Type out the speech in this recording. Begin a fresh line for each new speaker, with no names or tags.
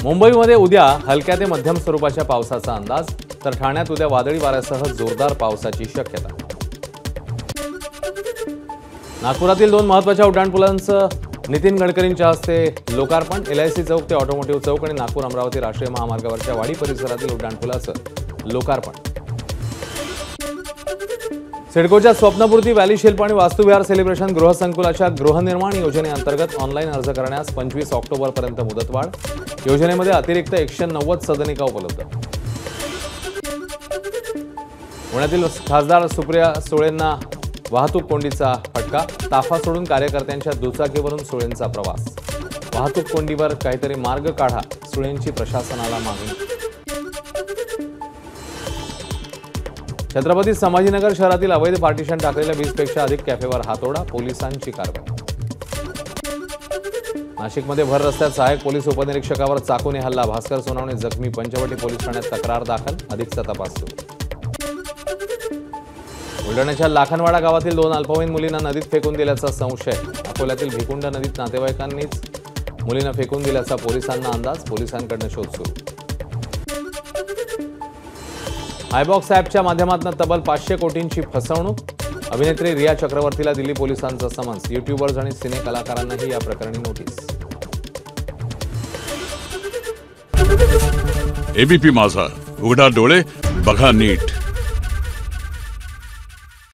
मुंबईमध्ये उद्या हलक्या ते मध्यम स्वरूपाच्या पावसाचा अंदाज, तर ठाण्यात उद्या वादळी वाऱ्यासह जोरदार पावसाची शक्यता। नागपुरातील 2 महत्त्वाच्या उड्डाणपुलांचं नितीन गडकरींच्या हस्ते लोकार्पण। LIC चौक ते ऑटोमोटिव्ह चौक आणि नागपूर अमरावती राष्ट्रीय महामार्गावरच्या वाडी परिसरातील उड्डाणपुलाचं लोकार्पण। सिडकोच्या स्वप्नपूर्ती व्हॅली शिल्प आणि वास्तुविहार सेलिब्रेशन गृहसंकुलाच्या गृहनिर्माण योजनेअंतर्गत ऑनलाईन अर्ज करण्यास 25 ऑक्टोबरपर्यंत मुदतवाढ। योजनेमध्ये अतिरिक्त 190 सदनिका उपलब्ध। पुण्यातील खासदार सुप्रिया सुळेंना वाहतूक कोंडीचा फटका। ताफा सोडून कार्यकर्त्यांच्या दुचाकीवरून सुळेंचा प्रवास। वाहतूक कोंडीवर काहीतरी मार्ग काढा, सुळेंची प्रशासनाला मागणी। छत्रपती संभाजीनगर शहरातील अवैध पार्टिशन टाकलेल्या 20 पेक्षा अधिक कॅफेवर हातोडा, पोलिसांची कारवाई। नाशिकमध्ये भर रस्त्यात सहाय्यक पोलीस उपनिरीक्षकावर चाकूने हल्ला, भास्कर सोनवणे जखमी। पंचवटी पोलीस ठाण्यात तक्रार दाखल, अधिकचा तपास सुरू। बुलढाण्याच्या लाखनवाडा गावातील 2 अल्पवयीन मुलींना नदीत फेकून दिल्याचा संशय। अकोल्यातील भिकुंड नदीत नातेवाईकांनीच मुलींना फेकून दिल्याचा पोलिसांना अंदाज, पोलिसांकडून शोध सुरू। आयबॉक्स ॲपच्या माध्यमातून तब्बल 500 कोटींची फसवणूक। अभिनेत्री रिया चक्रवर्तीला दिल्ली पोलिसांचा समन्स। यूट्यूबर्स आणि सिने कलाकारांनाही या प्रकरणी नोटीस।
एबीपी माझा, उघडा डोळे बघा नीट।